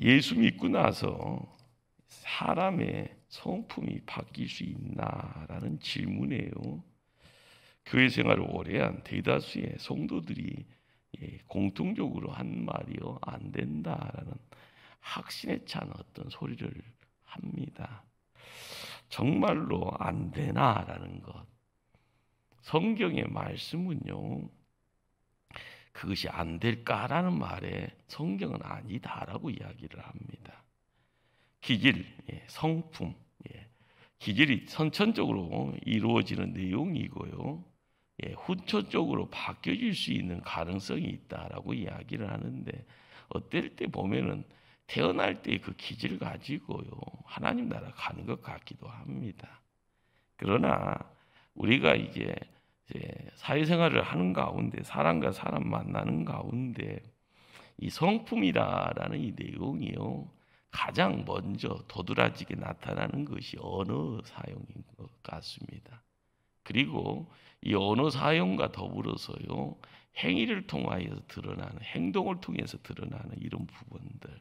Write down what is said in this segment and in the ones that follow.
예수 믿고 나서 사람의 성품이 바뀔 수 있나라는 질문이에요. 교회 생활을 오래 한 대다수의 성도들이 공통적으로 한 말이요, 안 된다라는 확신에 찬 어떤 소리를 합니다. 정말로 안 되나라는 것. 성경의 말씀은요, 그것이 안 될까라는 말에 성경은 아니다라고 이야기를 합니다. 기질, 성품, 기질이 선천적으로 이루어지는 내용이고요, 후천적으로 바뀌어질 수 있는 가능성이 있다라고 이야기를 하는데, 어떨 때 보면은 태어날 때 그 기질을 가지고요 하나님 나라 가는 것 같기도 합니다. 그러나 우리가 이제 사회생활을 하는 가운데, 사람과 사람 만나는 가운데 이 성품이라는 이 내용이요, 가장 먼저 도드라지게 나타나는 것이 언어 사용인 것 같습니다. 그리고 이 언어 사용과 더불어서요, 행위를 통하여서 드러나는, 행동을 통해서 드러나는 이런 부분들.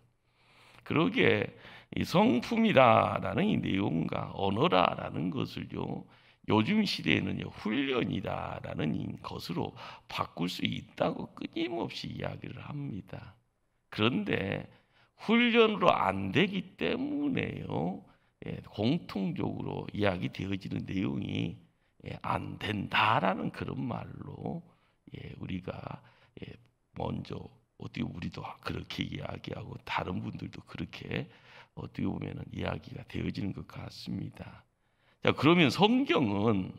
그러기에 이 성품이라는 이 내용과 언어라는 것을요, 요즘 시대에는요, 훈련이라는 것으로 바꿀 수 있다고 끊임없이 이야기를 합니다. 그런데 훈련으로 안 되기 때문에요, 공통적으로 이야기되어지는 내용이 안 된다라는 그런 말로 우리가 먼저 어떻게 우리도 그렇게 이야기하고 다른 분들도 그렇게 어떻게 보면 이야기가 되어지는 것 같습니다. 자, 그러면 성경은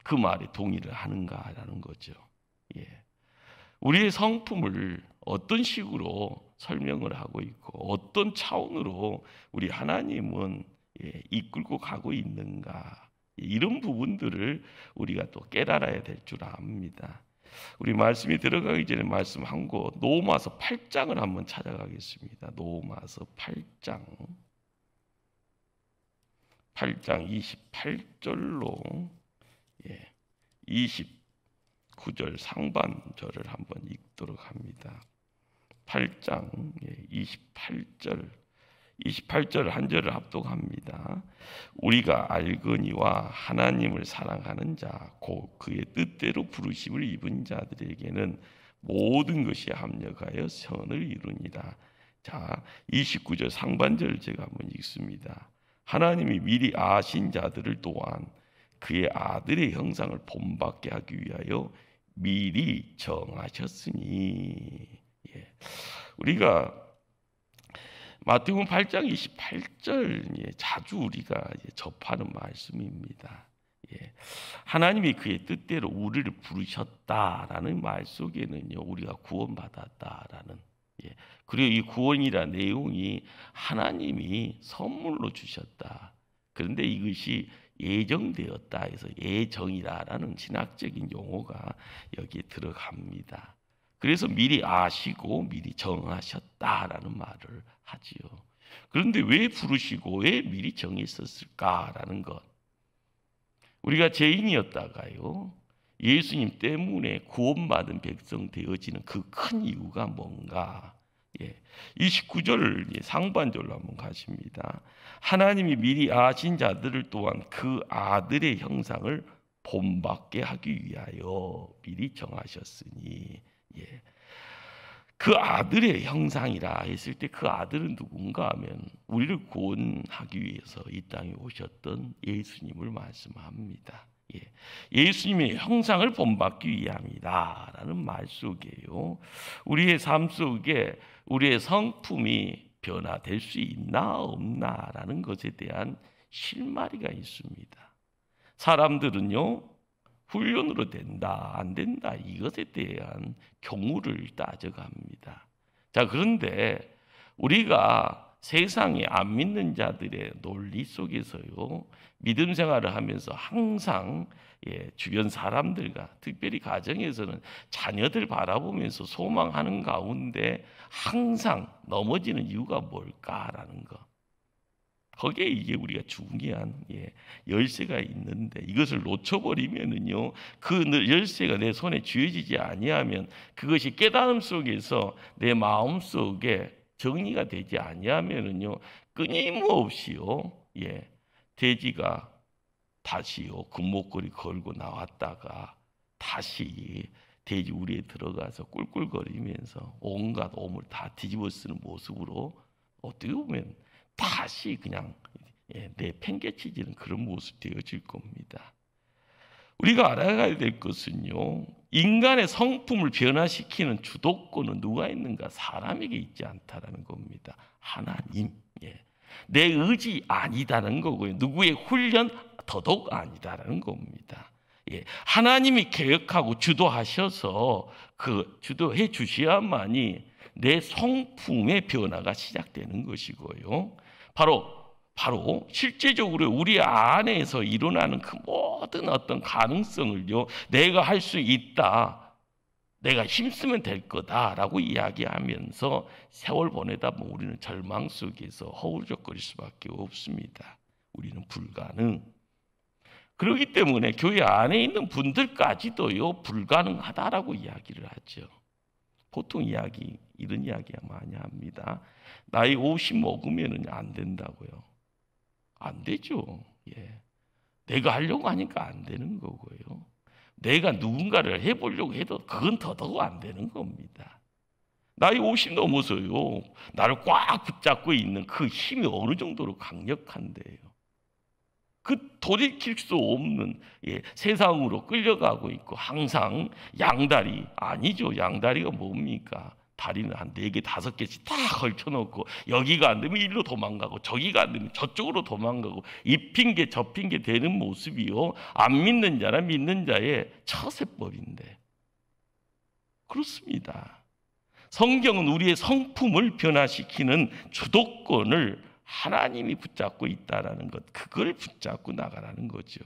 그 말에 동의를 하는가라는 거죠. 우리의 성품을 어떤 식으로 설명을 하고 있고 어떤 차원으로 우리 하나님은 이끌고 가고 있는가, 이런 부분들을 우리가 또 깨달아야 될 줄 압니다. 우리 말씀이 들어가기 전에 말씀 한 곳, 노마서 8장을 한번 찾아가겠습니다. 노마서 8장 28절로 29절 상반절을 한번 읽도록 합니다. 8장 28절 한 절을 합독합니다. 우리가 알거니와 하나님을 사랑하는 자, 곧 그의 뜻대로 부르심을 입은 자들에게는 모든 것이 합력하여 선을 이루니라. 자, 29절 상반절을 제가 한번 읽습니다. 하나님이 미리 아신 자들을 또한 그의 아들의 형상을 본받게 하기 위하여 미리 정하셨으니. 우리가 마태복음 8장 28절 자주 우리가 접하는 말씀입니다. 하나님이 그의 뜻대로 우리를 부르셨다라는 말 속에는요, 우리가 구원받았다라는, 그리고 이 구원이라는 내용이 하나님이 선물로 주셨다. 그런데 이것이 예정되었다 해서 예정이라는 신학적인 용어가 여기에 들어갑니다. 그래서 미리 아시고 미리 정하셨다라는 말을 하지요. 그런데 왜 부르시고 왜 미리 정했었을까라는 것. 우리가 죄인이었다가요, 예수님 때문에 구원받은 백성 되어지는 그 큰 이유가 뭔가. 29절 상반절로 한번 가십니다. 하나님이 미리 아신 자들을 또한 그 아들의 형상을 본받게 하기 위하여 미리 정하셨으니. 그 아들의 형상이라 했을 때 그 아들은 누군가 하면 우리를 구원하기 위해서 이 땅에 오셨던 예수님을 말씀합니다. 예수님의 형상을 본받기 위함이다라는 말 속에요, 우리의 삶 속에 우리의 성품이 변화될 수 있나 없나라는 것에 대한 실마리가 있습니다. 사람들은요, 훈련으로 된다 안 된다 이것에 대한 경우를 따져갑니다. 자, 그런데 우리가 세상에 안 믿는 자들의 논리 속에서요, 믿음 생활을 하면서 항상 주변 사람들과 특별히 가정에서는 자녀들 바라보면서 소망하는 가운데 항상 넘어지는 이유가 뭘까라는 것. 거기에 이게 우리가 중요한 열쇠가 있는데, 이것을 놓쳐버리면은요, 그 열쇠가 내 손에 쥐어지지 아니하면 그것이 깨달음 속에서 내 마음 속에 정리가 되지 아니하면은요 끊임없이요 돼지가 다시요 금목걸이 걸고 나왔다가 다시 돼지 우리에 들어가서 꿀꿀거리면서 온갖 오물 다 뒤집어 쓰는 모습으로 어떻게 보면 다시 그냥 내팽개치지는 그런 모습 되어질 겁니다. 우리가 알아가야 될 것은요, 인간의 성품을 변화시키는 주도권은 누가 있는가? 사람에게 있지 않다라는 겁니다. 하나님. 내 의지 아니다는 거고요. 누구의 훈련 더더욱 아니다라는 겁니다. 하나님이 계획하고 주도하셔서 그 주도해 주셔야만이 내 성품의 변화가 시작되는 것이고요. 바로 실제적으로 우리 안에서 일어나는 그 모든 어떤 가능성을요, 내가 할 수 있다, 내가 힘쓰면 될 거다라고 이야기하면서 세월 보내다 보면 우리는 절망 속에서 허우적거릴 수밖에 없습니다. 우리는 불가능. 그렇기 때문에 교회 안에 있는 분들까지도요 불가능하다라고 이야기를 하죠. 보통 이런 이야기 많이 합니다. 나이 50 먹으면은 안 된다고요. 안 되죠. 내가 하려고 하니까 안 되는 거고요. 내가 누군가를 해보려고 해도 그건 더더욱 안 되는 겁니다. 나이 50 넘어서요 나를 꽉 붙잡고 있는 그 힘이 어느 정도로 강력한데요. 그 돌이킬 수 없는 세상으로 끌려가고 있고 항상 양다리 아니죠. 양다리가 뭡니까? 다리는 한 4개, 5개씩 다 걸쳐놓고 여기가 안 되면 이리로 도망가고 저기가 안 되면 저쪽으로 도망가고 이 핑계 저 핑계 되는 모습이요. 안 믿는 자나 믿는 자의 처세법인데 그렇습니다. 성경은 우리의 성품을 변화시키는 주도권을 하나님이 붙잡고 있다라는 것, 그걸 붙잡고 나가라는 거죠.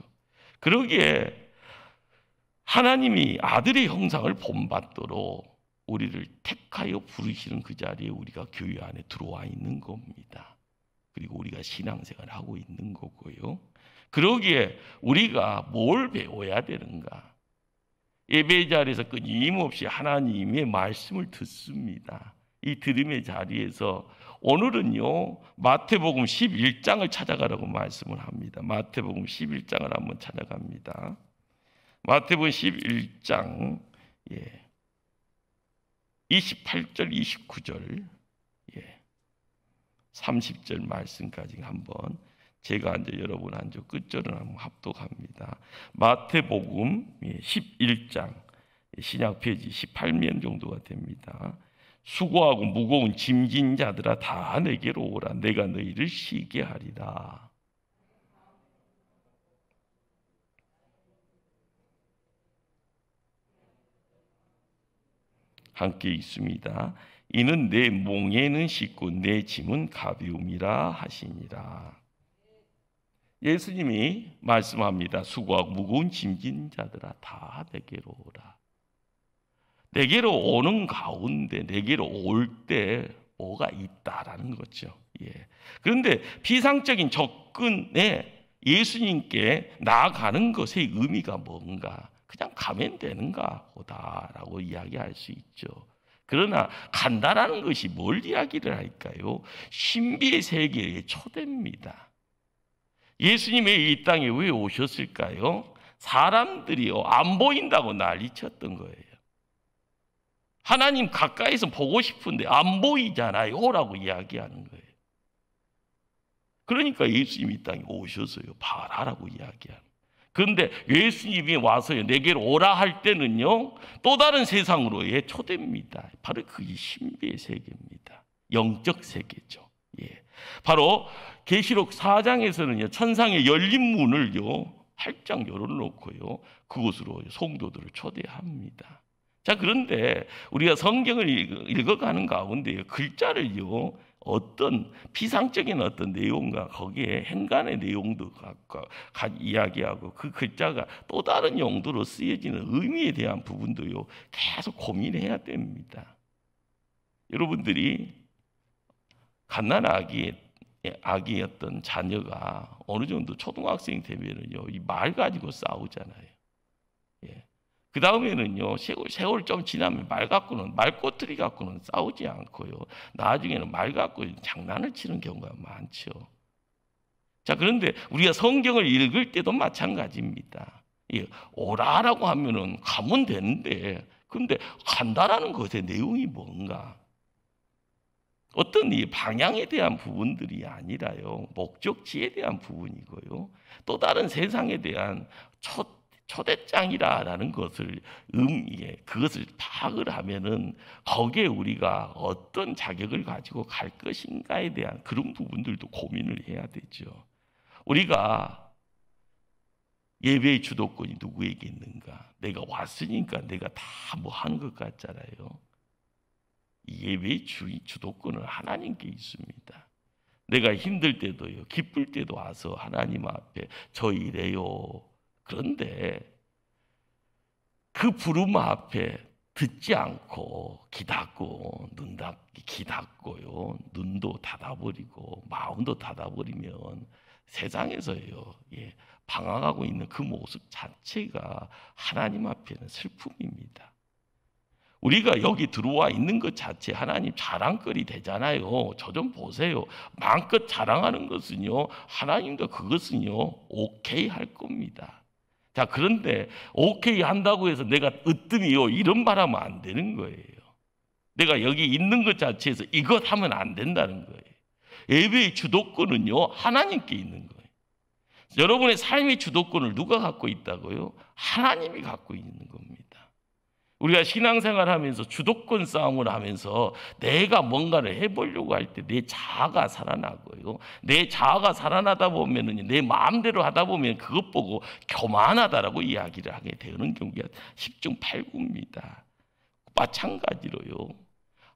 그러기에 하나님이 아들의 형상을 본받도록 우리를 택하여 부르시는 그 자리에 우리가 교회 안에 들어와 있는 겁니다. 그리고 우리가 신앙생활을 하고 있는 거고요. 그러기에 우리가 뭘 배워야 되는가? 예배 자리에서 끊임없이 하나님의 말씀을 듣습니다. 이 들음의 자리에서 오늘은요 마태복음 11장을 찾아가라고 말씀을 합니다. 마태복음 11장을 한번 찾아갑니다. 마태복음 11장 28절 29절 30절 말씀까지 한번 제가 앉아 여러분 앉아 끝절은 한번 합독합니다. 마태복음 11장 신약 페이지 18면 정도가 됩니다. 수고하고 무거운 짐진 자들아 다 내게로 오라. 내가 너희를 쉬게 하리라. 함께 있습니다. 이는 내 몽에는 쉽고 내 짐은 가벼움이라 하시니라. 예수님이 말씀합니다. 수고하고 무거운 짐진 자들아 다 내게로 오라. 내게로 오는 가운데 내게로 올 때 뭐가 있다라는 거죠. 그런데 비상적인 접근에 예수님께 나아가는 것의 의미가 뭔가? 그냥 가면 되는가 보다라고 이야기할 수 있죠. 그러나 간다라는 것이 뭘 이야기를 할까요? 신비의 세계의 초대입니다. 예수님이 이 땅에 왜 오셨을까요? 사람들이요 안 보인다고 난리쳤던 거예요. 하나님 가까이서 보고 싶은데 안 보이잖아요 라고 이야기하는 거예요. 그러니까 예수님이 이 땅에 오셨어요. 봐라라고 이야기하는. 그런데 예수님이 와서요 내게로 오라 할 때는요 또 다른 세상으로의 초대입니다. 바로 그게 신비의 세계입니다. 영적 세계죠. 바로 계시록 4장에서는요 천상의 열린 문을요 활짝 열어놓고요 그곳으로 성도들을 초대합니다. 자, 그런데 우리가 성경을 읽어가는 가운데 글자를요 어떤 비상적인 어떤 내용과 거기에 행간의 내용도 이야기하고 그 글자가 또 다른 용도로 쓰여지는 의미에 대한 부분도요 계속 고민해야 됩니다. 여러분들이 갓난 아기였던 자녀가 어느 정도 초등학생이 되면은요 이 말 가지고 싸우잖아요. 그 다음에는요, 세월 좀 지나면 말꼬투리 갖고는 싸우지 않고요. 나중에는 말 갖고 장난을 치는 경우가 많죠. 자, 그런데 우리가 성경을 읽을 때도 마찬가지입니다. 예, 오라라고 하면은 가면 되는데, 근데 간다라는 것의 내용이 뭔가? 어떤 이 방향에 대한 부분들이 아니라요, 목적지에 대한 부분이고요, 또 다른 세상에 대한 초대장이라는 것을 그것을 파악을 하면은 거기에 우리가 어떤 자격을 가지고 갈 것인가에 대한 그런 부분들도 고민을 해야 되죠. 우리가 예배의 주도권이 누구에게 있는가? 내가 왔으니까 내가 다 뭐 하는 것 같잖아요. 이 예배의 주도권은 하나님께 있습니다. 내가 힘들 때도요, 기쁠 때도 와서 하나님 앞에 저 이래요. 그런데 그 부름 앞에 듣지 않고 기닫고요, 눈도 닫아버리고 마음도 닫아버리면 세상에서요, 방황하고 있는 그 모습 자체가 하나님 앞에는 슬픔입니다. 우리가 여기 들어와 있는 것 자체 하나님 자랑거리 되잖아요. 저 좀 보세요. 마음껏 자랑하는 것은요, 하나님도 그것은요, 오케이 할 겁니다. 자, 그런데 오케이 한다고 해서 내가 으뜸이요, 이런 말 하면 안 되는 거예요. 내가 여기 있는 것 자체에서 이것 하면 안 된다는 거예요. 예배의 주도권은요, 하나님께 있는 거예요. 여러분의 삶의 주도권을 누가 갖고 있다고요? 하나님이 갖고 있는 겁니다. 우리가 신앙생활 하면서 주도권 싸움을 하면서 내가 뭔가를 해보려고 할 때 내 자아가 살아나고요. 내 자아가 살아나다 보면은 내 마음대로 하다 보면 그것 보고 교만하다라고 이야기를 하게 되는 경우가 10중 8구입니다. 마찬가지로요,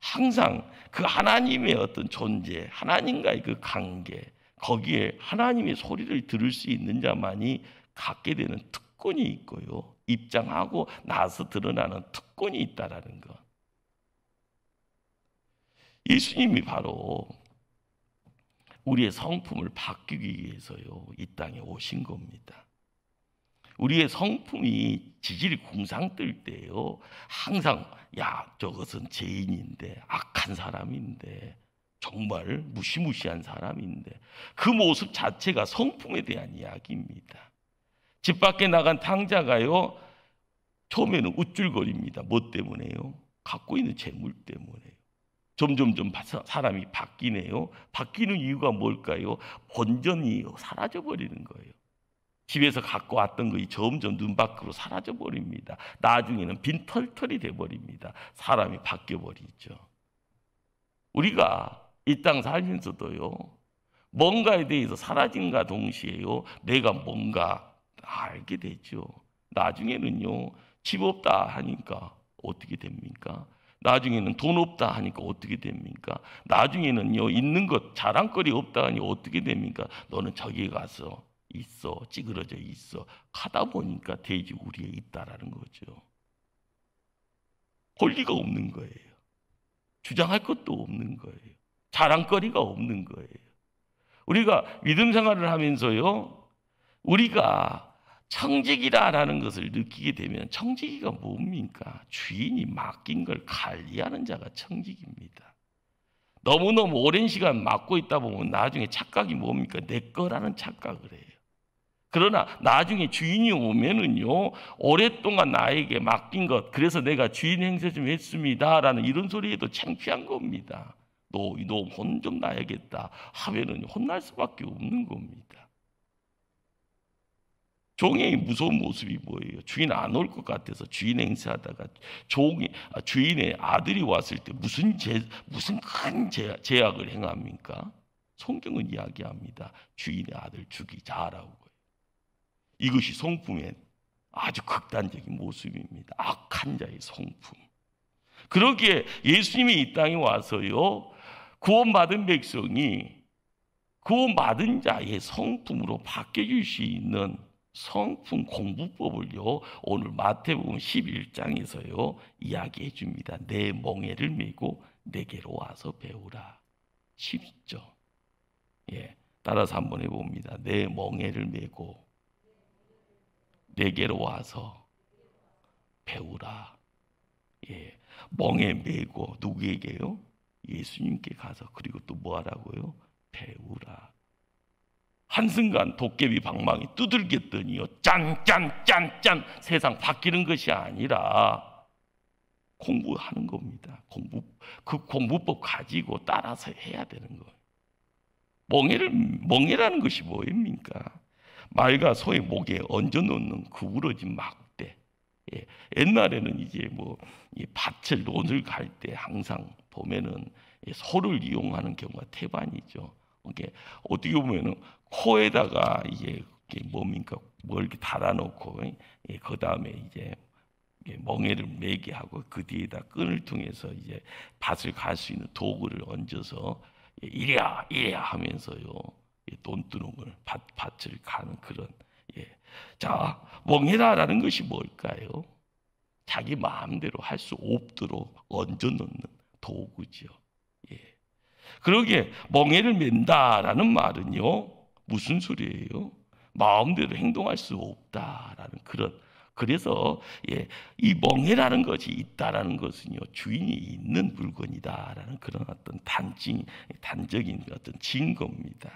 항상 그 하나님의 어떤 존재, 하나님과의 그 관계, 거기에 하나님의 소리를 들을 수 있는 자만이 갖게 되는 특권이 있고요, 입장하고 나서 드러나는 특권이 있다라는 것. 예수님이 바로 우리의 성품을 바뀌기 위해서요, 이 땅에 오신 겁니다. 우리의 성품이 지질이 궁상뜰 때요, 항상 저것은 죄인인데, 악한 사람인데, 정말 무시무시한 사람인데, 그 모습 자체가 성품에 대한 이야기입니다. 집 밖에 나간 탕자가요, 처음에는 우쭐거립니다. 뭐 때문에요? 갖고 있는 재물 때문에요. 점점 사람이 바뀌네요. 바뀌는 이유가 뭘까요? 본전이 사라져 버리는 거예요. 집에서 갖고 왔던 것이 점점 눈 밖으로 사라져 버립니다. 나중에는 빈털털이 돼 버립니다. 사람이 바뀌어 버리죠. 우리가 이 땅 살면서도요, 뭔가에 대해서 사라짐과 동시에요, 내가 뭔가 알게 되죠. 나중에는요, 집 없다 하니까 어떻게 됩니까? 나중에는 돈 없다 하니까 어떻게 됩니까? 나중에는요, 있는 것 자랑거리 없다 하니 어떻게 됩니까? 너는 저기에 가서 있어, 찌그러져 있어. 가다 보니까 돼지 우리에 있다라는 거죠. 권리가 없는 거예요. 주장할 것도 없는 거예요. 자랑거리가 없는 거예요. 우리가 믿음 생활을 하면서요, 우리가 청지기라는 것을 느끼게 되면, 청지기가 뭡니까? 주인이 맡긴 걸 관리하는 자가 청지기입니다. 너무너무 오랜 시간 맡고 있다 보면 나중에 착각이 뭡니까? 내 거라는 착각을 해요. 그러나 나중에 주인이 오면은요, 오랫동안 나에게 맡긴 것, 그래서 내가 주인 행세 좀 했습니다라는 이런 소리에도 창피한 겁니다. 너 혼 좀 나야겠다 하면은 혼날 수밖에 없는 겁니다. 종의 무서운 모습이 뭐예요? 주인 안 올 것 같아서 주인 행세하다가 주인의 아들이 왔을 때 무슨 큰 제약을 행합니까? 성경은 이야기합니다. 주인의 아들 죽이자라고. 이것이 성품의 아주 극단적인 모습입니다. 악한 자의 성품. 그러기에 예수님이 이 땅에 와서요, 구원받은 백성이 구원받은 자의 성품으로 바뀌어질 수 있는 성품 공부법을요, 오늘 마태복음 11장에서요 이야기해 줍니다. 내 멍에를 메고 내게로 와서 배우라. 쉽죠? 따라서 한번 해봅니다. 내 멍에를 메고 내게로 와서 배우라. 예, 멍에 메고 누구에게요? 예수님께 가서 그리고 또 뭐 하라고요? 배우라. 한순간 도깨비 방망이 두들겼더니요, 짠짠짠짠 세상 바뀌는 것이 아니라 공부하는 겁니다. 그 공부법 가지고 따라서 해야 되는 거예요. 멍해라는 것이 뭐입니까? 말과 소의 목에 얹어놓는 구부러진 막대. 예, 옛날에는 이제 이 밭을 논을 갈 때 항상 보면은 소를 이용하는 경우가 태반이죠. 이게 어떻게 보면은 코에다가 이게 뭡니까? 뭘 이렇게 달아놓고, 그 다음에 이제 멍에를 매게 하고 그 뒤에다 끈을 통해서 이제 밭을 갈 수 있는 도구를 얹어서 이랴 하면서요, 논두렁을 밭을 가는 그런. 자, 멍해라라는 것이 뭘까요? 자기 마음대로 할 수 없도록 얹어놓는 도구죠. 그러기에 멍해를 맨다라는 말은요, 무슨 소리예요? 마음대로 행동할 수 없다라는 그런. 그래서 이 멍해라는 것이 있다라는 것은요, 주인이 있는 물건이다라는 그런 어떤 단적인 어떤 증거입니다.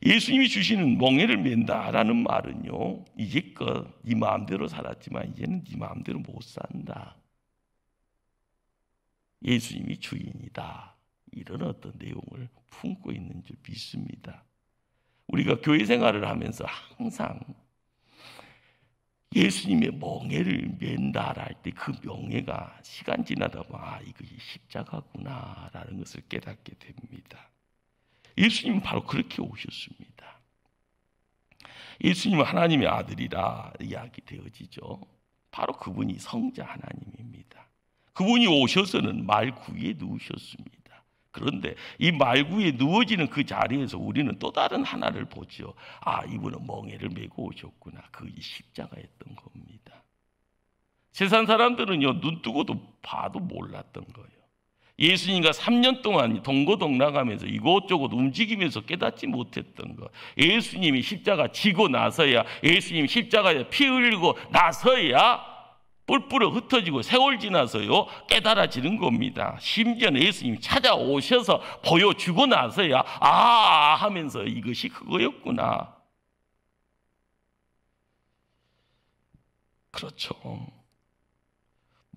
예수님이 주시는 멍해를 맨다라는 말은요, 이제껏 네 마음대로 살았지만 이제는 네 마음대로 못 산다. 예수님이 주인이다. 이런 어떤 내용을 품고 있는 줄 믿습니다. 우리가 교회 생활을 하면서 항상 예수님의 멍해를 맨다 할 때 그 명예가 시간 지나다 보면 이것이 십자가구나라는 것을 깨닫게 됩니다. 예수님은 바로 그렇게 오셨습니다. 예수님은 하나님의 아들이라 이야기되어지죠. 바로 그분이 성자 하나님입니다. 그분이 오셔서는 말구에 누우셨습니다. 그런데 이 말구에 누워지는 그 자리에서 우리는 또 다른 하나를 보죠. 이분은 멍에를 메고 오셨구나. 그것이 십자가였던 겁니다. 세상 사람들은요, 눈 뜨고도 봐도 몰랐던 거예요. 예수님과 3년 동안 동고동락하면서 이곳저곳 움직이면서 깨닫지 못했던 것. 예수님이 십자가 지고 나서야, 예수님이 십자가에 피 흘리고 나서야 뿔뿔이 흩어지고 세월 지나서요, 깨달아지는 겁니다. 심지어는 예수님이 찾아오셔서 보여주고 나서야 하면서 이것이 그거였구나. 그렇죠.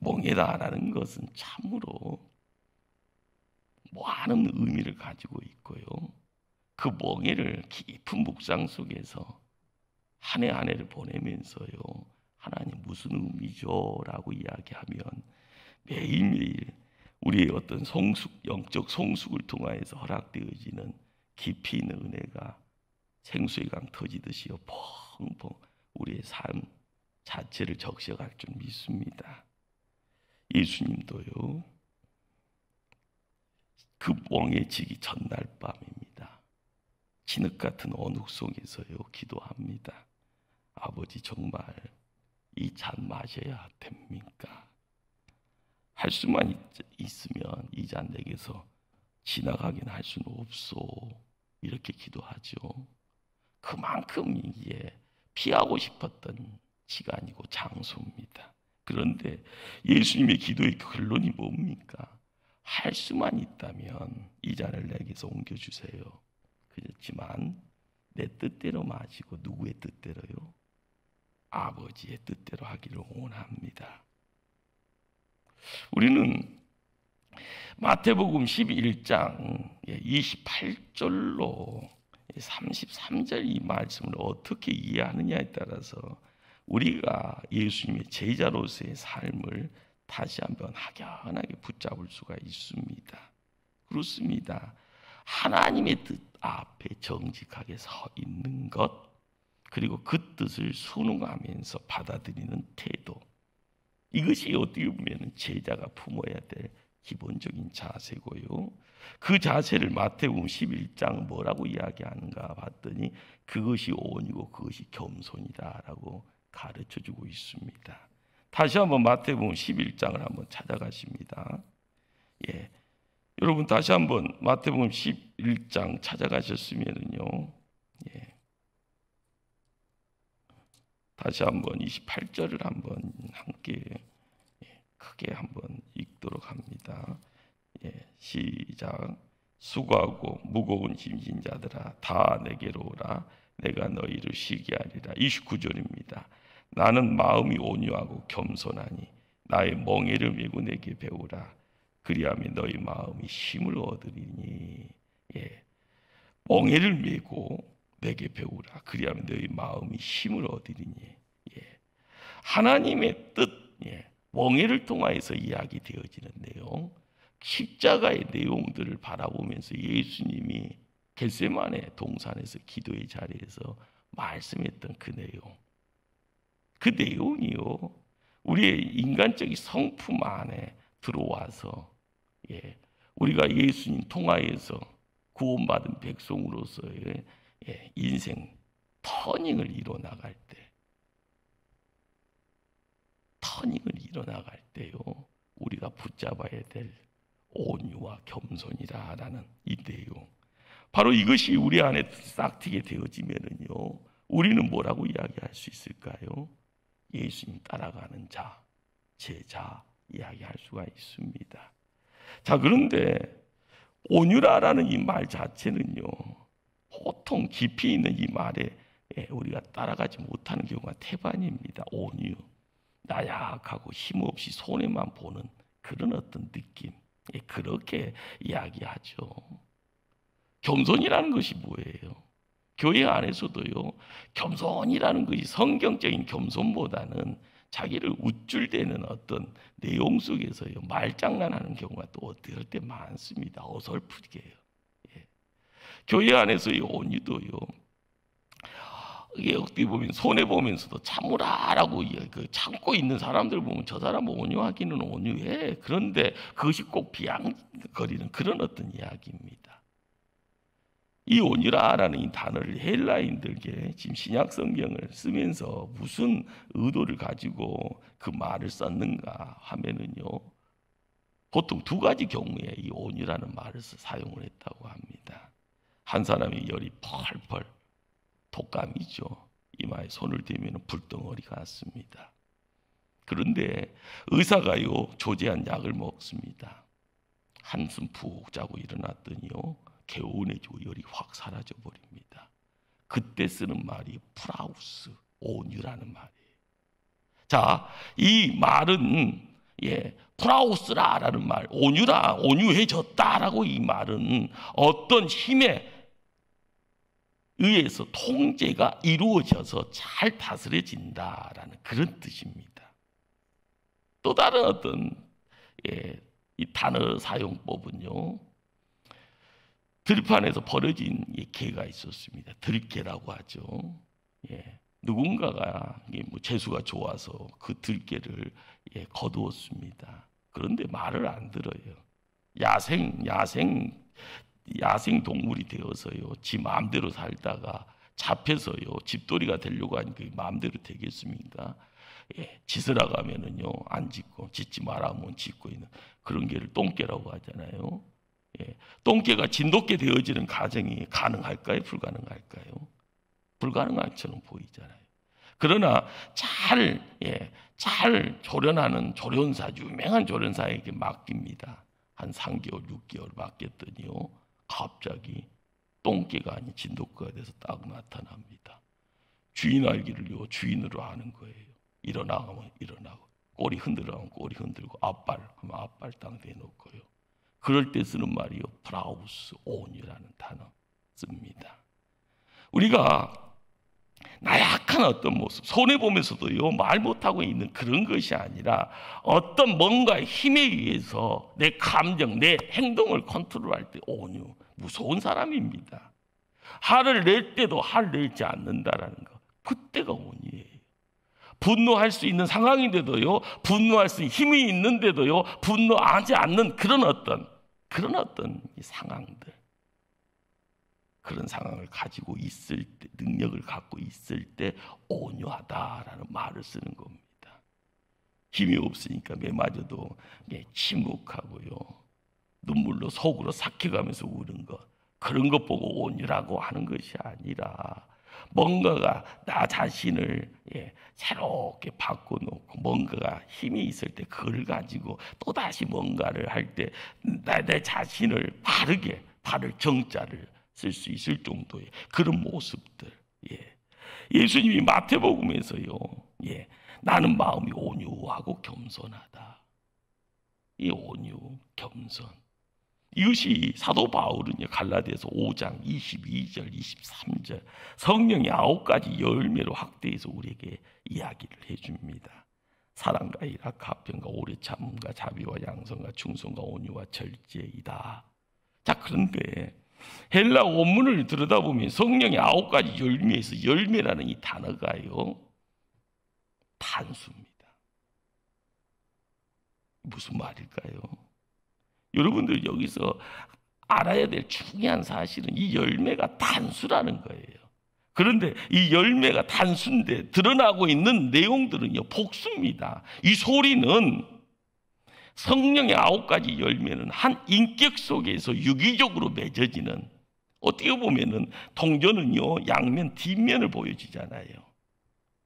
멍해다라는 것은 참으로 많은 의미를 가지고 있고요. 그 멍해를 깊은 묵상 속에서 한 해 한 해를 보내면서요, 하나님 무슨 의미죠? 라고 이야기하면 매일매일 우리의 어떤 영적 성숙을 통하여서 허락되어지는 깊이 있는 은혜가 생수의 강 터지듯이요, 펑펑 우리의 삶 자체를 적셔갈 줄 믿습니다. 예수님도요, 그 멍해지기 전날 밤입니다. 진흙 같은 언욱 속에서요, 기도합니다. 아버지, 정말 이 잔 마셔야 됩니까? 할 수만 있으면 이 잔 내게서 지나가긴 할 수는 없소. 이렇게 기도하죠. 그만큼 이게 피하고 싶었던 시간이고 장소입니다. 그런데 예수님의 기도의 결론이 뭡니까? 할 수만 있다면 이 잔을 내게서 옮겨주세요. 그렇지만 내 뜻대로 마시고 누구의 뜻대로요? 아버지의 뜻대로 하기를 원합니다. 우리는 마태복음 11장 28절로 33절 이 말씀을 어떻게 이해하느냐에 따라서 우리가 예수님의 제자로서의 삶을 다시 한번 확연하게 붙잡을 수가 있습니다. 그렇습니다. 하나님의 뜻 앞에 정직하게 서 있는 것, 그리고 그 뜻을 순응하면서 받아들이는 태도, 이것이 어떻게 보면 제자가 품어야 될 기본적인 자세고요. 그 자세를 마태복음 11장 뭐라고 이야기하는가 봤더니 그것이 오온이고 그것이 겸손이다라고 가르쳐주고 있습니다. 다시 한번 마태복음 11장을 한번 찾아가십니다. 여러분 다시 한번 마태복음 11장 찾아가셨으면은요, 다시 한번 28절을 한번 함께 크게 한번 읽도록 합니다. 시작. 수고하고 무거운 짐진 자들아 다 내게로 오라. 내가 너희를 쉬게 하리라. 29절입니다. 나는 마음이 온유하고 겸손하니 나의 멍에를 메고 내게 배우라. 그리하면 너희 마음이 힘을 얻으리니. 멍에를 메고 내게 배우라. 그리하면 너희 마음이 힘을 얻으리니. 하나님의 뜻, 멍에를 통하여서 이야기되어지는 내용, 십자가의 내용들을 바라보면서 예수님이 겟세마네 동산에서 기도의 자리에서 말씀했던 그 내용, 그 내용이요 우리의 인간적인 성품 안에 들어와서 우리가 예수님 통하여서 구원받은 백성으로서의 인생 터닝을 이뤄나갈 때요 우리가 붙잡아야 될 온유와 겸손이라는 이 내용, 바로 이것이 우리 안에 싹트게 되어지면은요 우리는 뭐라고 이야기할 수 있을까요? 예수님 따라가는 자, 제자 이야기할 수가 있습니다. 자, 그런데 온유라라는 이 말 자체는요 보통 깊이 있는 이 말에 우리가 따라가지 못하는 경우가 태반입니다. 온유, 나약하고 힘없이 손해만 보는 그런 어떤 느낌, 그렇게 이야기하죠. 겸손이라는 것이 뭐예요? 교회 안에서도요 겸손이라는 것이 성경적인 겸손보다는 자기를 우쭐대는 어떤 내용 속에서요 말장난하는 경우가 또 어떨 때 많습니다. 어설프게요. 교회 안에서의 온유도요 이게 어떻게 보면 손해 보면서도 참으라라고 참고 있는 사람들 보면 저 사람 온유하기는 온유해. 그런데 그것이 꼭 비양거리는 그런 어떤 이야기입니다. 이 온유라라는 이 단어를 헬라인들께 지금 신약 성경을 쓰면서 무슨 의도를 가지고 그 말을 썼는가 하면은요 보통 두 가지 경우에 이 온유라는 말을 사용을 했다고 합니다. 한 사람이 열이 펄펄, 독감이죠. 이마에 손을 대면 불덩어리 같습니다. 그런데 의사가요 조제한 약을 먹습니다. 한숨 푹 자고 일어났더니요 개운해지고 열이 확 사라져 버립니다. 그때 쓰는 말이 프라우스, 온유라는 말이에요. 자, 이 말은 프라우스라라는 말, 온유라, 온유해졌다라고 이 말은 어떤 힘에 의해서 통제가 이루어져서 잘 다스려진다라는 그런 뜻입니다. 또 다른 어떤 이 단어 사용법은요 들판에서 버려진 개가 있었습니다. 들개라고 하죠. 누군가가 재수가 좋아서 그 들개를 거두었습니다. 그런데 말을 안 들어요. 야생 동물이 되어서요 지 마음대로 살다가 잡혀서요 집돌이가 되려고 하니까 마음대로 되겠습니까? 짖으라고 하면은요 안 짖고, 짖지 마라 하면 짖고 있는 그런 개를 똥개라고 하잖아요. 똥개가 진돗개 되어지는 가정이 가능할까요? 불가능할까요? 불가능한 것처럼 보이잖아요. 그러나 잘 조련하는 조련사, 유명한 조련사에게 맡깁니다. 한 3개월, 6개월 맡겼더니요 갑자기 똥개가 아닌 진돗개가 돼서 딱 나타납니다. 주인 알기를요 주인으로 하는 거예요. 일어나면 일어나고, 꼬리 흔들어가면 꼬리 흔들고, 앞발 하면 앞발 딱 내놓고요. 그럴 때 쓰는 말이요 프라우스, 온유라는 단어 씁니다. 우리가 나약한 어떤 모습, 손해보면서도요 말 못하고 있는 그런 것이 아니라 어떤 뭔가의 힘에 의해서 내 감정, 내 행동을 컨트롤할 때 온유, 무서운 사람입니다. 화를 낼 때도 화를 내지 않는다라는 거, 그때가 온유예요. 분노할 수 있는 상황인데도요 분노할 수 있는 힘이 있는데도요 분노하지 않는 그런 어떤 상황들, 그런 상황을 가지고 있을 때, 능력을 갖고 있을 때 온유하다라는 말을 쓰는 겁니다. 힘이 없으니까 매마저도 침묵하고요 눈물로 속으로 삭혀가면서 우는 것, 그런 것 보고 온유라고 하는 것이 아니라 뭔가가 나 자신을 새롭게 바꿔놓고 뭔가가 힘이 있을 때 그걸 가지고 또다시 뭔가를 할 때 내 자신을 바르게 바를 정자를 쓸 수 있을 정도의 그런 모습들. 예수님이 마태복음에서요, 나는 마음이 온유하고 겸손하다. 이 온유, 겸손. 이것이 사도 바울은요, 갈라디아서 5장 22절, 23절 성령의 9가지 열매로 확대해서 우리에게 이야기를 해줍니다. 사랑과 일학, 화평과 오래 참음과 자비와 양성과 충성과 온유와 절제이다. 자, 그런데 헬라 원문을 들여다보면 성령의 9가지 열매에서 열매라는 이 단어가요, 단수입니다. 무슨 말일까요? 여러분들 여기서 알아야 될 중요한 사실은 이 열매가 단수라는 거예요. 그런데 이 열매가 단수인데 드러나고 있는 내용들은요, 복수입니다. 이 소리는 성령의 9가지 열매는 한 인격 속에서 유기적으로 맺어지는, 어떻게 보면은 동전은요, 양면 뒷면을 보여주잖아요.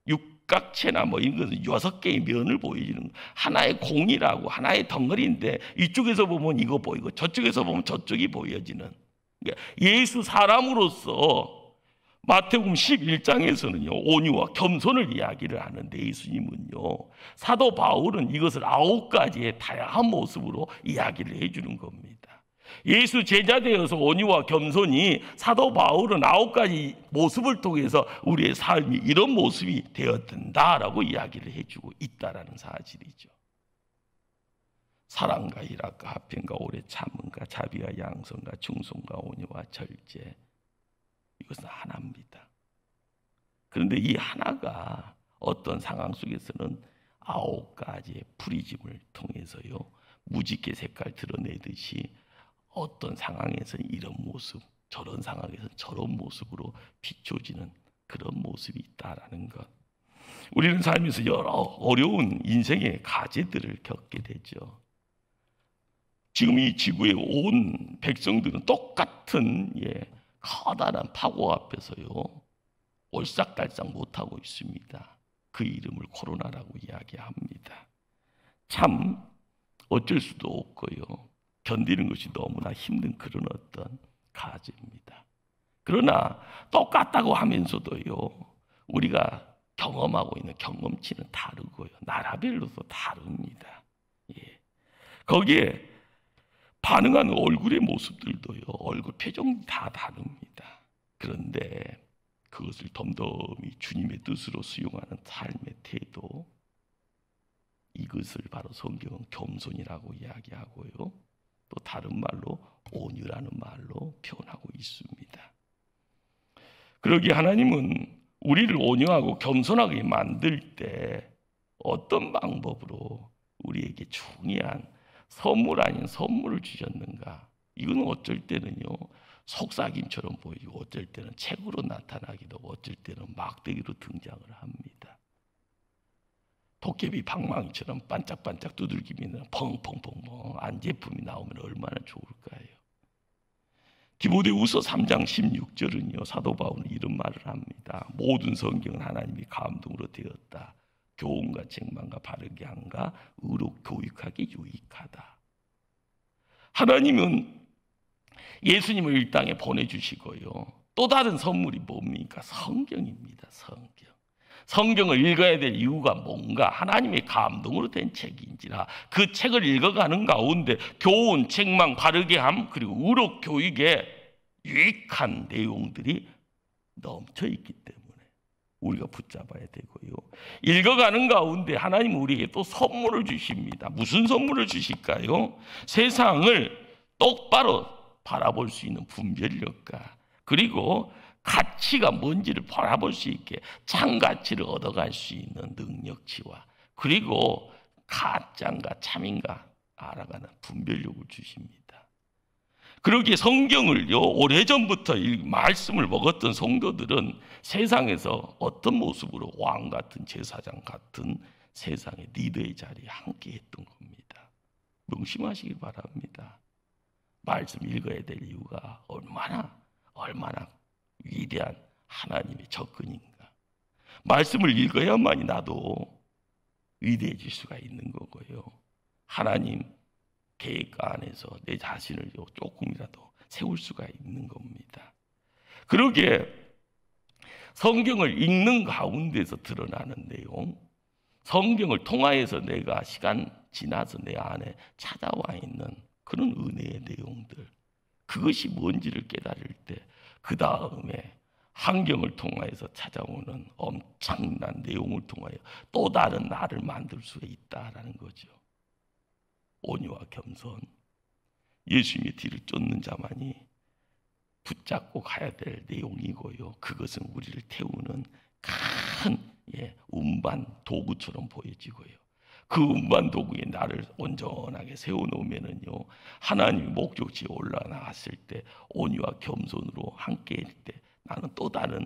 육각체나 뭐 이런 것은 6개의 면을 보여주는 하나의 공이라고, 하나의 덩어리인데 이쪽에서 보면 이거 보이고 저쪽에서 보면 저쪽이 보여지는, 그러니까 예수 사람으로서 마태복음 11장에서는요 온유와 겸손을 이야기를 하는데, 예수님은요, 사도 바울은 이것을 9가지의 다양한 모습으로 이야기를 해주는 겁니다. 예수 제자 되어서 온유와 겸손이, 사도 바울은 9가지 모습을 통해서 우리의 삶이 이런 모습이 되었단다라고 이야기를 해주고 있다라는 사실이죠. 사랑과 일학과 화평과 오래 참음과 자비와 양성과 충성과 온유와 절제, 이것은 하나입니다. 그런데 이 하나가 어떤 상황 속에서는 9가지의 프리즘을 통해서요, 무지개 색깔 드러내듯이 어떤 상황에서는 이런 모습, 저런 상황에서는 저런 모습으로 비춰지는 그런 모습이 있다라는 것. 우리는 살면서 여러 어려운 인생의 과제들을 겪게 되죠. 지금 이 지구에 온 백성들은 똑같은 커다란 파고 앞에서요, 올싹달싹 못하고 있습니다. 그 이름을 코로나라고 이야기합니다. 참 어쩔 수도 없고요, 견디는 것이 너무나 힘든 그런 어떤 과제입니다. 그러나 똑같다고 하면서도요, 우리가 경험하고 있는 경험치는 다르고요, 나라별로도 다릅니다. 거기에 반응하는 얼굴의 모습들도요, 얼굴 표정이 다 다릅니다. 그런데 그것을 덤덤히 주님의 뜻으로 수용하는 삶의 태도, 이것을 바로 성경은 겸손이라고 이야기하고요, 또 다른 말로 온유라는 말로 표현하고 있습니다. 그러기에 하나님은 우리를 온유하고 겸손하게 만들 때 어떤 방법으로 우리에게 중요한 선물 아닌 선물을 주셨는가? 이건 어쩔 때는요, 속삭임처럼 보이고 어쩔 때는 책으로 나타나기도 하고 어쩔 때는 막대기로 등장을 합니다. 도깨비 방망이처럼 반짝반짝 두들기면 펑펑펑펑 안제품이 나오면 얼마나 좋을까요? 디모데후서 3장 16절은요, 사도 바울은 이런 말을 합니다. 모든 성경은 하나님이 감동으로 되었다. 교훈과 책망과 바르게 함과 의로 교육하기 유익하다. 하나님은 예수님을 이 땅에 보내주시고요, 또 다른 선물이 뭡니까? 성경입니다. 성경을 읽어야 될 이유가 뭔가? 하나님의 감동으로 된 책인지라 그 책을 읽어가는 가운데 교훈, 책망, 바르게 함, 그리고 의로 교육에 유익한 내용들이 넘쳐 있기 때문에 우리가 붙잡아야 되고요, 읽어가는 가운데 하나님은 우리에게 또 선물을 주십니다. 무슨 선물을 주실까요? 세상을 똑바로 바라볼 수 있는 분별력과, 그리고 가치가 뭔지를 바라볼 수 있게 참가치를 얻어갈 수 있는 능력치와, 그리고 가짜인가 참인가 알아가는 분별력을 주십니다. 그러기에 성경을요, 오래전부터 이 말씀을 먹었던 성도들은 세상에서 어떤 모습으로 왕 같은, 제사장 같은 세상의 리더의 자리에 함께 했던 겁니다. 명심하시길 바랍니다. 말씀 읽어야 될 이유가 얼마나 위대한 하나님의 접근인가? 말씀을 읽어야만이 나도 위대해질 수가 있는 거고요. 하나님 계획 안에서 내 자신을 조금이라도 세울 수가 있는 겁니다. 그러기에 성경을 읽는 가운데서 드러나는 내용, 성경을 통하여서 내가 시간 지나서 내 안에 찾아와 있는 그런 은혜의 내용들, 그것이 뭔지를 깨달을 때 그 다음에 환경을 통하여서 찾아오는 엄청난 내용을 통하여 또 다른 나를 만들 수 있다라는 거죠. 온유와 겸손, 예수님의 뒤를 쫓는 자만이 붙잡고 가야 될 내용이고요. 그것은 우리를 태우는 큰 운반 도구처럼 보여지고요. 그 운반 도구에 나를 온전하게 세워놓으면은요, 하나님의 목적지에 올라나갔을 때 온유와 겸손으로 함께할 때 나는 또 다른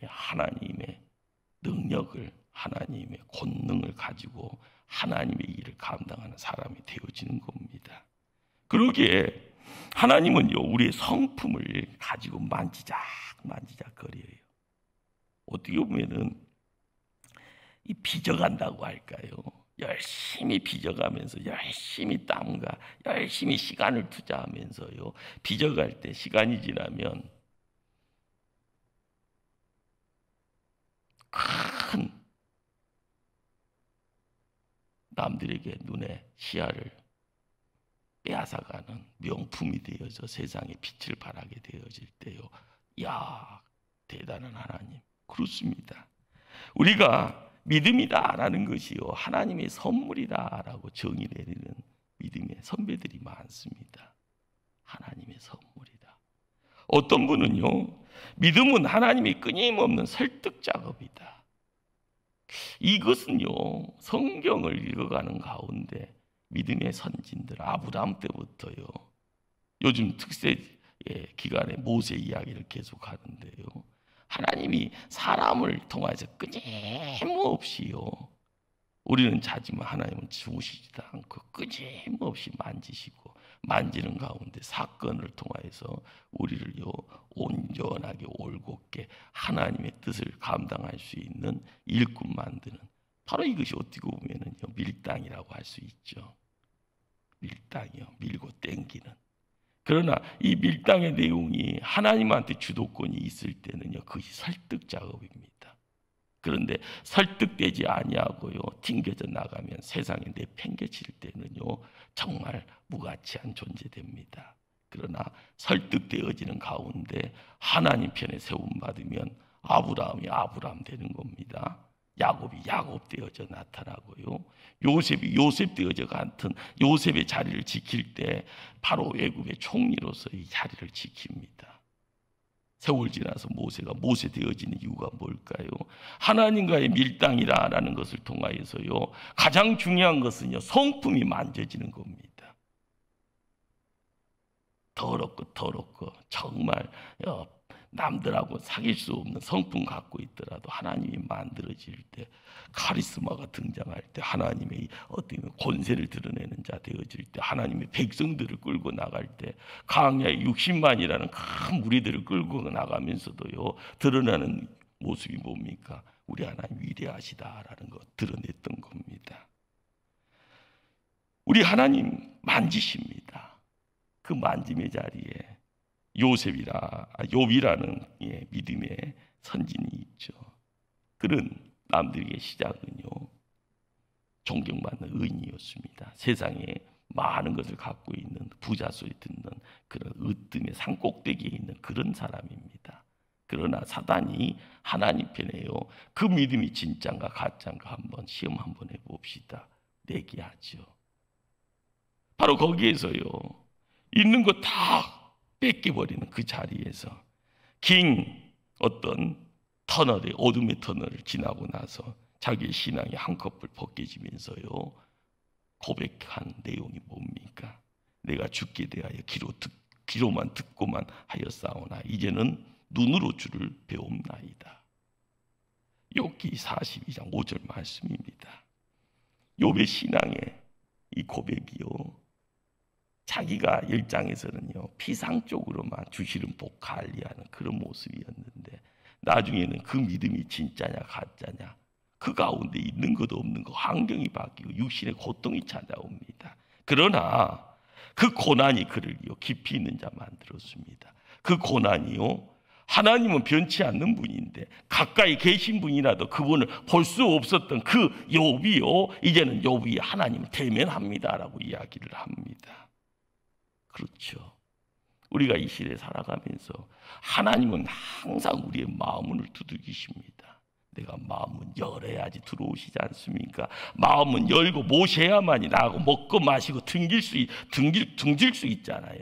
하나님의 능력을, 하나님의 권능을 가지고 하나님의 일을 감당하는 사람이 되어지는 겁니다. 그러기에 하나님은요, 우리의 성품을 가지고 만지작 거려요. 어떻게 보면은 이 빚어간다고 할까요? 열심히 빚어가면서 열심히 땀과 열심히 시간을 투자하면서요, 빚어갈 때 시간이 지나면 큰 남들에게 눈에 시야를 빼앗아가는 명품이 되어져 세상에 빛을 발하게 되어질 때요, 야, 대단한 하나님. 그렇습니다. 우리가 믿음이다라는 것이요, 하나님의 선물이다라고 정의 내리는 믿음의 선배들이 많습니다. 하나님의 선물이다. 어떤 분은요, 믿음은 하나님의 끊임없는 설득 작업이다. 이것은요, 성경을 읽어가는 가운데 믿음의 선진들, 아브라함 때부터요, 요즘 특세 기간에 모세 이야기를 계속하는데요, 하나님이 사람을 통해서 끊임없이요, 우리는 자지만 하나님은 주무시지도 않고 끊임없이 만지시고, 만지는 가운데 사건을 통해서 우리를요, 온전하게 올곧게 하나님의 뜻을 감당할 수 있는 일꾼 만드는, 바로 이것이 어떻게 보면은요, 밀당이라고 할 수 있죠. 밀당이요, 밀고 땡기는. 그러나 이 밀당의 내용이 하나님한테 주도권이 있을 때는요, 그것이 설득 작업입니다. 그런데 설득되지 아니하고요, 튕겨져 나가면 세상에 내팽개칠 때는요, 정말 무가치한 존재됩니다. 그러나 설득되어지는 가운데 하나님 편에 세움받으면 아브라함이 아브라함 되는 겁니다. 야곱이 야곱 되어져 나타나고요, 요셉이 요셉 되어져 같은 요셉의 자리를 지킬 때 바로 애굽의 총리로서 이 자리를 지킵니다. 세월 지나서 모세가 모세 되어지는 이유가 뭘까요? 하나님과의 밀당이라는 것을 통하여서요, 가장 중요한 것은요, 성품이 만져지는 겁니다. 더럽고 정말 남들하고 사귈 수 없는 성품 갖고 있더라도 하나님이 만들어질 때, 카리스마가 등장할 때, 하나님의 어떤 권세를 드러내는 자 되어질 때, 하나님의 백성들을 끌고 나갈 때, 광야에 60만이라는 큰 무리들을 끌고 나가면서도요, 드러나는 모습이 뭡니까? 우리 하나님 위대하시다라는 것 드러냈던 겁니다. 우리 하나님 만지십니다. 그 만짐의 자리에 욥이라는 믿음의 선진이 있죠. 그런 남들에게 시작은요, 존경받는 의인이었습니다. 세상에 많은 것을 갖고 있는 부자 소리 듣는 그런 으뜸의 산꼭대기에 있는 그런 사람입니다. 그러나 사단이 하나님 편에요, 그 믿음이 진짜인가 가짜인가 한번 시험 한번 해봅시다 내기하죠. 바로 거기에서요, 있는 거 다 뺏겨버리는 그 자리에서 긴 어떤 터널에, 어둠의 터널을 지나고 나서 자기의 신앙이 한꺼풀 벗겨지면서요, 고백한 내용이 뭡니까? 내가 죽게 대하여 귀로만 듣고만 하였사오나 이제는 눈으로 주를 배움나이다. 욥기 42장 5절 말씀입니다. 욥의 신앙의 이 고백이요, 자기가 1장에서는요, 피상적으로만 주시는 복 관리하는 그런 모습이었는데, 나중에는 그 믿음이 진짜냐 가짜냐, 그 가운데 있는 것도 없는 것, 환경이 바뀌고 육신의 고통이 찾아옵니다. 그러나 그 고난이 그를 깊이 있는 자 만들었습니다. 그 고난이요, 하나님은 변치 않는 분인데 가까이 계신 분이라도 그분을 볼 수 없었던 그 욥이요, 이제는 욥이 하나님을 대면합니다라고 이야기를 합니다. 그렇죠. 우리가 이 시대에 살아가면서 하나님은 항상 우리의 마음을 두들기십니다. 내가 마음은 열어야지 들어오시지 않습니까? 마음은 열고 모셔야만이 나하고 먹고 마시고 등질 수 있잖아요.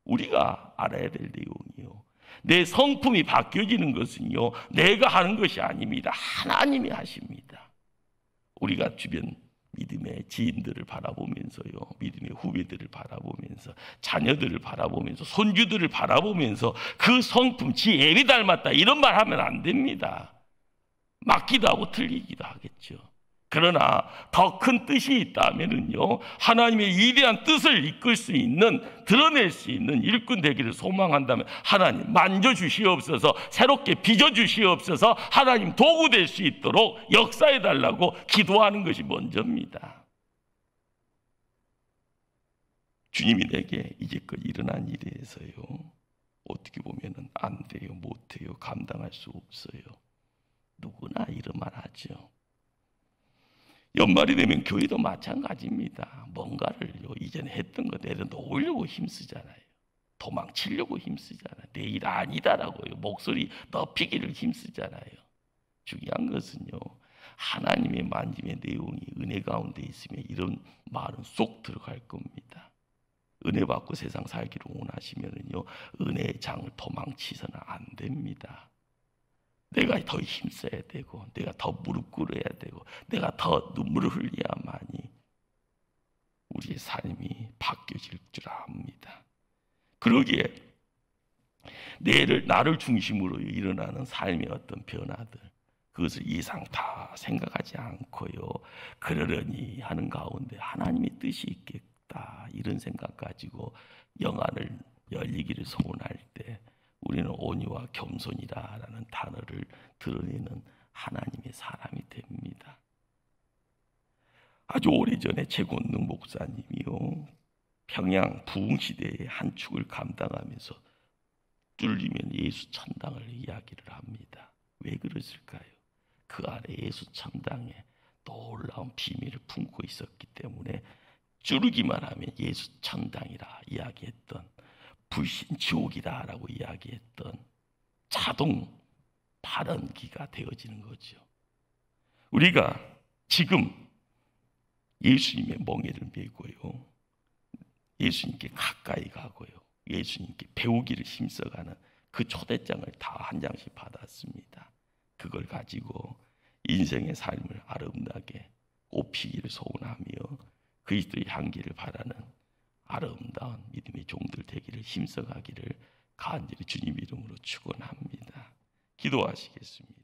우리가 알아야 될 내용이요, 내 성품이 바뀌어지는 것은요, 내가 하는 것이 아닙니다. 하나님이 하십니다. 우리가 주변 믿음의 지인들을 바라보면서요, 믿음의 후배들을 바라보면서, 자녀들을 바라보면서, 손주들을 바라보면서 그 성품 지 애비 닮았다 이런 말 하면 안 됩니다. 맞기도 하고 틀리기도 하겠죠. 그러나 더 큰 뜻이 있다면은요, 하나님의 위대한 뜻을 이끌 수 있는, 드러낼 수 있는 일꾼 되기를 소망한다면 하나님 만져주시옵소서, 새롭게 빚어주시옵소서, 하나님 도구 될 수 있도록 역사해달라고 기도하는 것이 먼저입니다. 주님이 내게 이제껏 일어난 일에 대해서요, 어떻게 보면 안 돼요, 못해요, 감당할 수 없어요. 누구나 이런 말 하죠. 연말이 되면 교회도 마찬가지입니다. 뭔가를요, 이전에 했던 거 내려놓으려고 힘쓰잖아요. 도망치려고 힘쓰잖아요. 내 일 아니다라고요, 목소리 높이기를 힘쓰잖아요. 중요한 것은요, 하나님의 만짐의 내용이 은혜 가운데 있으면 이런 말은 쏙 들어갈 겁니다. 은혜 받고 세상 살기를 원하시면은요, 은혜의 장을 도망치서는 안 됩니다. 내가 더 힘써야 되고, 내가 더 무릎 꿇어야 되고, 내가 더 눈물을 흘려야만이 우리의 삶이 바뀌어질 줄 압니다. 그러기에 나를 중심으로 일어나는 삶의 어떤 변화들, 그것을 이상 다 생각하지 않고요, 그러려니 하는 가운데 하나님의 뜻이 있겠다 이런 생각 가지고 영안을 열리기를 소원할 때 우리는 온유와 겸손이라는 단어를 드러내는 하나님의 사람이 됩니다. 아주 오래전에 최권능 목사님이요, 평양 부흥시대의 한 축을 감당하면서 뚫리면 예수 천당을 이야기를 합니다. 왜 그랬을까요? 그 안에 예수 천당에 놀라운 비밀을 품고 있었기 때문에 뚫기만 하면 예수 천당이라 이야기했던, 불신 지옥이다라고 이야기했던 자동 발언기가 되어지는 거죠. 우리가 지금 예수님의 멍에를 메고요, 예수님께 가까이 가고요, 예수님께 배우기를 힘써가는 그 초대장을 다 한 장씩 받았습니다. 그걸 가지고 인생의 삶을 아름답게 꽃피기를 소원하며 그리스도의 향기를 바라는 아름다운 믿음의 종들 되기를 힘써가기를 간절히 주님 이름으로 축원합니다. 기도하시겠습니다.